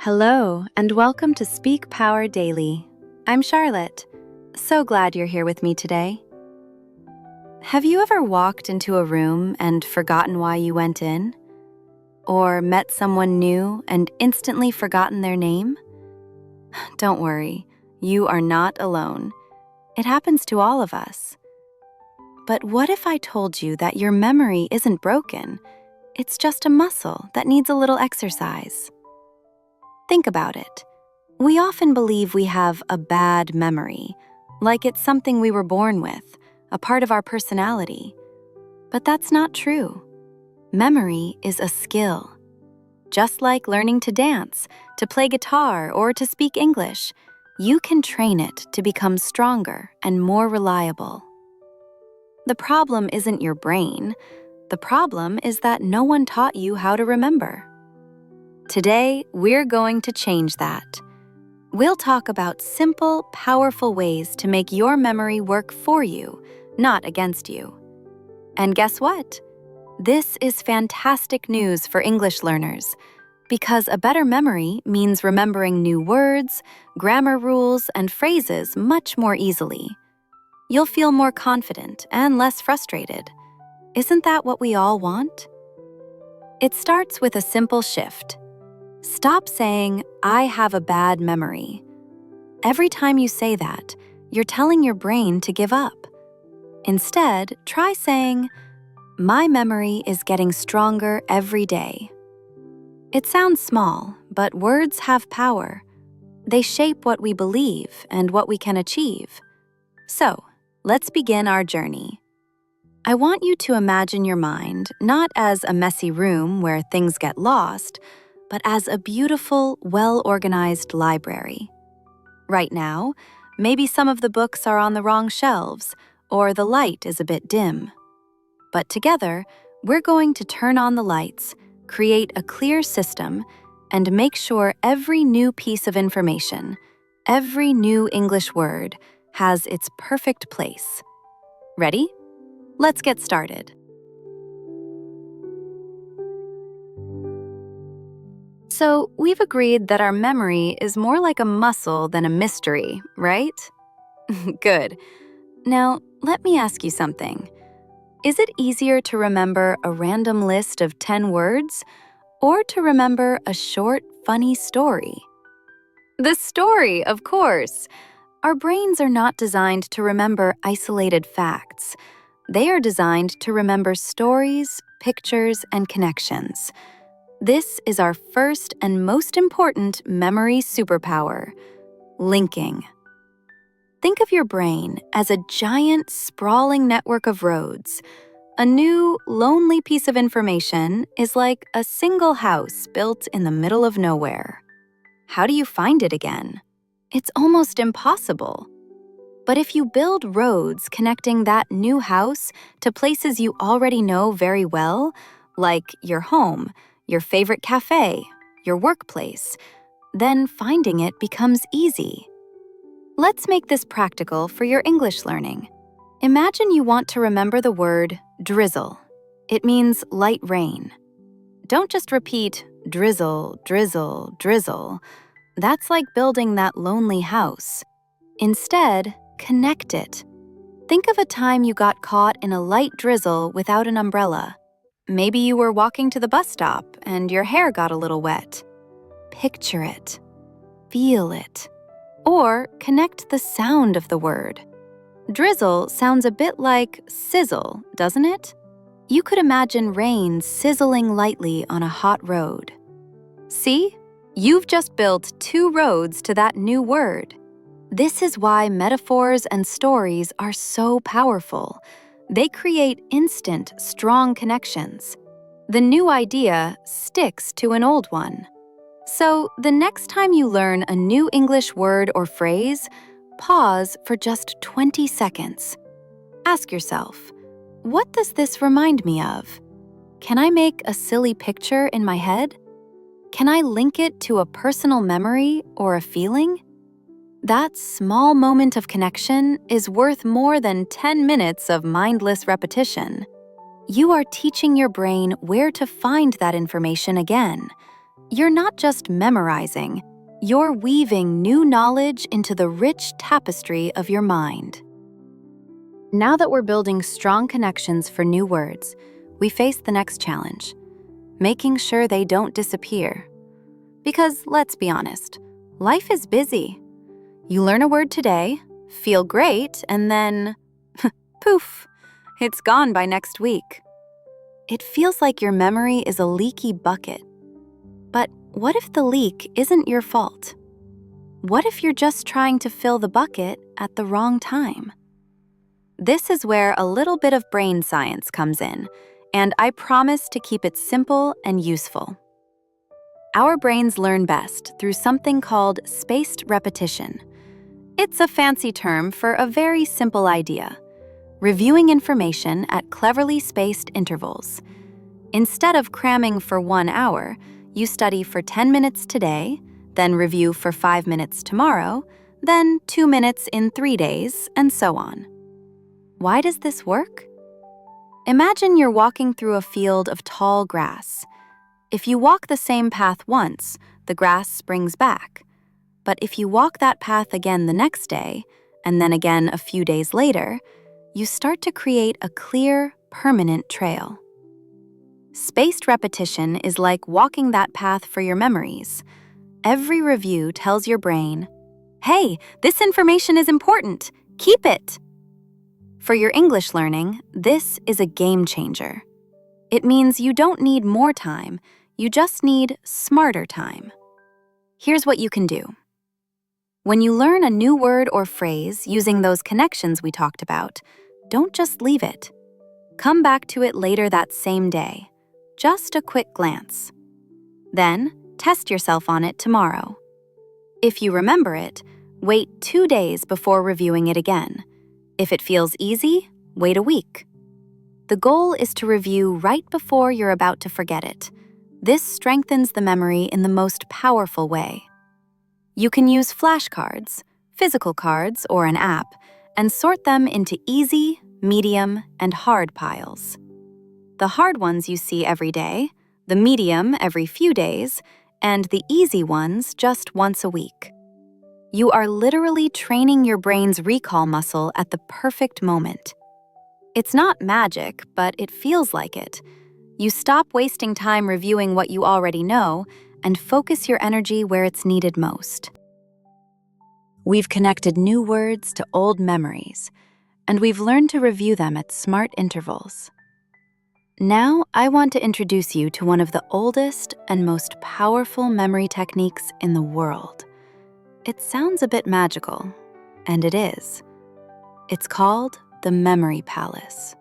Hello, and welcome to SpeakPowerDaily. I'm Charlotte. So glad you're here with me today. Have you ever walked into a room and forgotten why you went in? Or met someone new and instantly forgotten their name? Don't worry, you are not alone. It happens to all of us. But what if I told you that your memory isn't broken? It's just a muscle that needs a little exercise. Think about it. We often believe we have a bad memory, like it's something we were born with, a part of our personality. But that's not true. Memory is a skill. Just like learning to dance, to play guitar, or to speak English, you can train it to become stronger and more reliable. The problem isn't your brain. The problem is that no one taught you how to remember. Today, we're going to change that. We'll talk about simple, powerful ways to make your memory work for you, not against you. And guess what? This is fantastic news for English learners, because a better memory means remembering new words, grammar rules, and phrases much more easily. You'll feel more confident and less frustrated. Isn't that what we all want? It starts with a simple shift. Stop saying, "I have a bad memory." Every time you say that, you're telling your brain to give up. Instead, try saying, "My memory is getting stronger every day." It sounds small, but words have power. They shape what we believe and what we can achieve. So, let's begin our journey. I want you to imagine your mind not as a messy room where things get lost, but as a beautiful, well-organized library. Right now, maybe some of the books are on the wrong shelves, or the light is a bit dim. But together, we're going to turn on the lights, create a clear system, and make sure every new piece of information, every new English word, has its perfect place. Ready? Let's get started. So, we've agreed that our memory is more like a muscle than a mystery, right? Good. Now, let me ask you something. Is it easier to remember a random list of 10 words or to remember a short, funny story? The story, of course. Our brains are not designed to remember isolated facts. They are designed to remember stories, pictures, and connections. This is our first and most important memory superpower, linking. Think of your brain as a giant, sprawling network of roads. A new, lonely piece of information is like a single house built in the middle of nowhere. How do you find it again? It's almost impossible. But if you build roads connecting that new house to places you already know very well, like your home, your favorite cafe, your workplace, then finding it becomes easy. Let's make this practical for your English learning. Imagine you want to remember the word drizzle. It means light rain. Don't just repeat drizzle, drizzle, drizzle. That's like building that lonely house. Instead, connect it. Think of a time you got caught in a light drizzle without an umbrella. Maybe you were walking to the bus stop and your hair got a little wet. Picture it. Feel it. Or connect the sound of the word. Drizzle sounds a bit like sizzle, doesn't it? You could imagine rain sizzling lightly on a hot road. See? You've just built 2 roads to that new word. This is why metaphors and stories are so powerful. They create instant, strong connections. The new idea sticks to an old one. So, the next time you learn a new English word or phrase, pause for just 20 seconds. Ask yourself, what does this remind me of? Can I make a silly picture in my head? Can I link it to a personal memory or a feeling? That small moment of connection is worth more than 10 minutes of mindless repetition. You are teaching your brain where to find that information again. You're not just memorizing, you're weaving new knowledge into the rich tapestry of your mind. Now that we're building strong connections for new words, we face the next challenge, making sure they don't disappear. Because let's be honest, life is busy. You learn a word today, feel great, and then, poof, it's gone by next week. It feels like your memory is a leaky bucket. But what if the leak isn't your fault? What if you're just trying to fill the bucket at the wrong time? This is where a little bit of brain science comes in, and I promise to keep it simple and useful. Our brains learn best through something called spaced repetition. It's a fancy term for a very simple idea: reviewing information at cleverly spaced intervals. Instead of cramming for 1 hour, you study for 10 minutes today, then review for 5 minutes tomorrow, then 2 minutes in 3 days, and so on. Why does this work? Imagine you're walking through a field of tall grass. If you walk the same path once, the grass springs back. But if you walk that path again the next day, and then again a few days later, you start to create a clear, permanent trail. Spaced repetition is like walking that path for your memories. Every review tells your brain, "Hey, this information is important. Keep it." For your English learning, this is a game changer. It means you don't need more time, you just need smarter time. Here's what you can do. When you learn a new word or phrase using those connections we talked about, don't just leave it. Come back to it later that same day. Just a quick glance. Then, test yourself on it tomorrow. If you remember it, wait 2 days before reviewing it again. If it feels easy, wait a week. The goal is to review right before you're about to forget it. This strengthens the memory in the most powerful way. You can use flashcards, physical cards, or an app, and sort them into easy, medium, and hard piles. The hard ones you see every day, the medium every few days, and the easy ones just once a week. You are literally training your brain's recall muscle at the perfect moment. It's not magic, but it feels like it. You stop wasting time reviewing what you already know and focus your energy where it's needed most. We've connected new words to old memories, and we've learned to review them at smart intervals. Now, I want to introduce you to one of the oldest and most powerful memory techniques in the world. It sounds a bit magical, and it is. It's called the memory palace.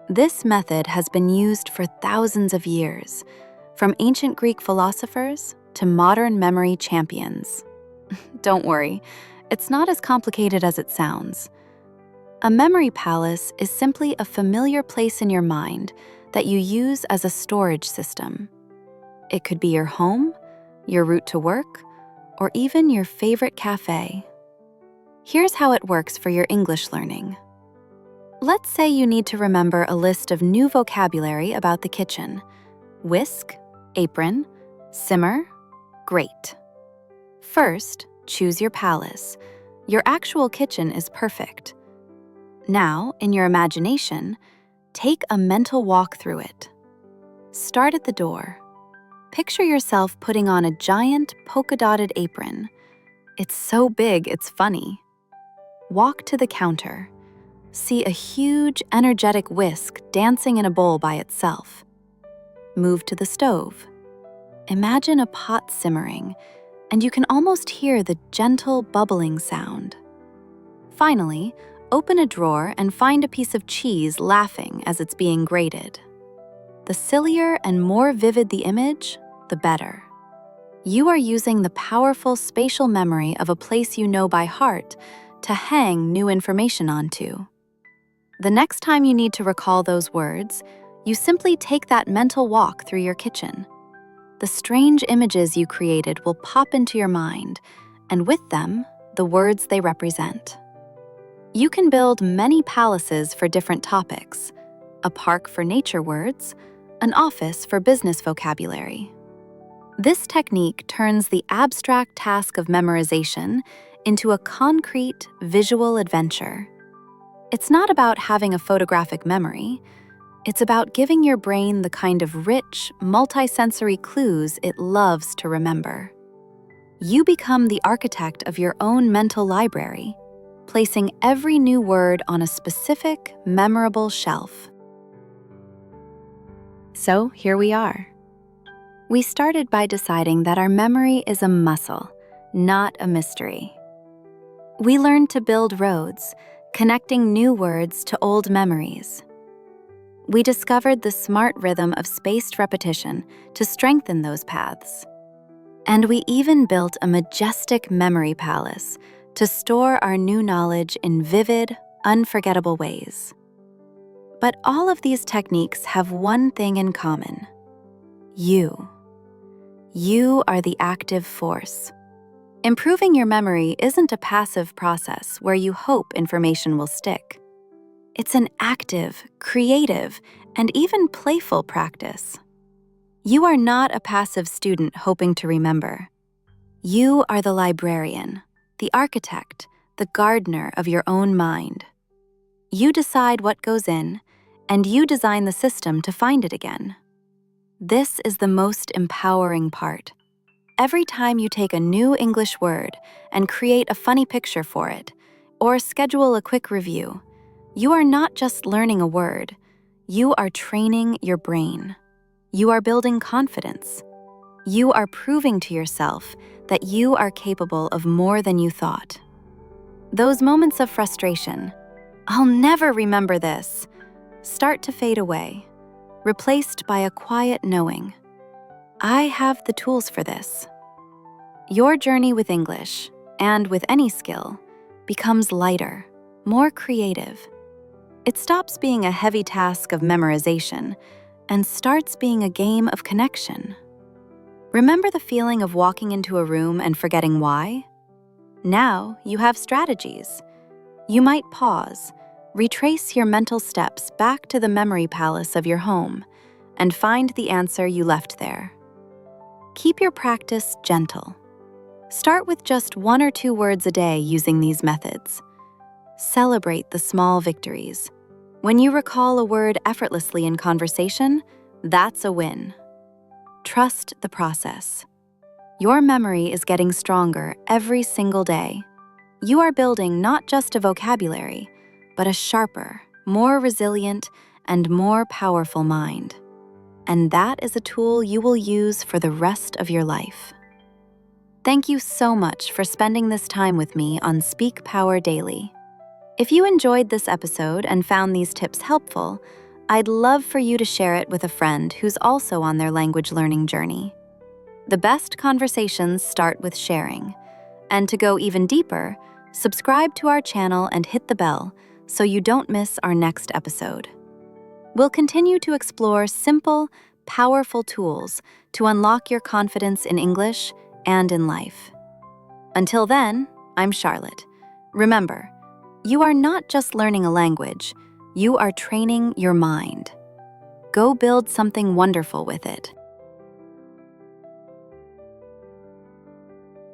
This method has been used for thousands of years, from ancient Greek philosophers to modern memory champions. Don't worry, it's not as complicated as it sounds. A memory palace is simply a familiar place in your mind that you use as a storage system. It could be your home, your route to work, or even your favorite cafe. Here's how it works for your English learning. Let's say you need to remember a list of new vocabulary about the kitchen. Whisk, apron, simmer, grate. First, choose your palace. Your actual kitchen is perfect. Now, in your imagination, take a mental walk through it. Start at the door. Picture yourself putting on a giant polka-dotted apron. It's so big, it's funny. Walk to the counter. See a huge, energetic whisk dancing in a bowl by itself. Move to the stove. Imagine a pot simmering, and you can almost hear the gentle bubbling sound. Finally, open a drawer and find a piece of cheese laughing as it's being grated. The sillier and more vivid the image, the better. You are using the powerful spatial memory of a place you know by heart to hang new information onto. The next time you need to recall those words, you simply take that mental walk through your kitchen. The strange images you created will pop into your mind, and with them, the words they represent. You can build many palaces for different topics: a park for nature words, an office for business vocabulary. This technique turns the abstract task of memorization into a concrete, visual adventure. It's not about having a photographic memory. It's about giving your brain the kind of rich, multisensory clues it loves to remember. You become the architect of your own mental library, placing every new word on a specific, memorable shelf. So here we are. We started by deciding that our memory is a muscle, not a mystery. We learned to build roads, connecting new words to old memories. We discovered the smart rhythm of spaced repetition to strengthen those paths. And we even built a majestic memory palace to store our new knowledge in vivid, unforgettable ways. But all of these techniques have one thing in common. You. You are the active force. Improving your memory isn't a passive process where you hope information will stick. It's an active, creative, and even playful practice. You are not a passive student hoping to remember. You are the librarian, the architect, the gardener of your own mind. You decide what goes in, and you design the system to find it again. This is the most empowering part. Every time you take a new English word and create a funny picture for it, or schedule a quick review, you are not just learning a word, you are training your brain. You are building confidence. You are proving to yourself that you are capable of more than you thought. Those moments of frustration, "I'll never remember this," start to fade away, replaced by a quiet knowing, "I have the tools for this." Your journey with English, and with any skill, becomes lighter, more creative. It stops being a heavy task of memorization and starts being a game of connection. Remember the feeling of walking into a room and forgetting why? Now you have strategies. You might pause, retrace your mental steps back to the memory palace of your home, and find the answer you left there. Keep your practice gentle. Start with just 1 or 2 words a day using these methods. Celebrate the small victories. When you recall a word effortlessly in conversation, that's a win. Trust the process. Your memory is getting stronger every single day. You are building not just a vocabulary, but a sharper, more resilient, and more powerful mind. And that is a tool you will use for the rest of your life. Thank you so much for spending this time with me on SpeakPowerDaily. If you enjoyed this episode and found these tips helpful, I'd love for you to share it with a friend who's also on their language learning journey. The best conversations start with sharing. And to go even deeper, subscribe to our channel and hit the bell so you don't miss our next episode. We'll continue to explore simple, powerful tools to unlock your confidence in English and in life. Until then, I'm Charlotte. Remember, you are not just learning a language, you are training your mind. Go build something wonderful with it.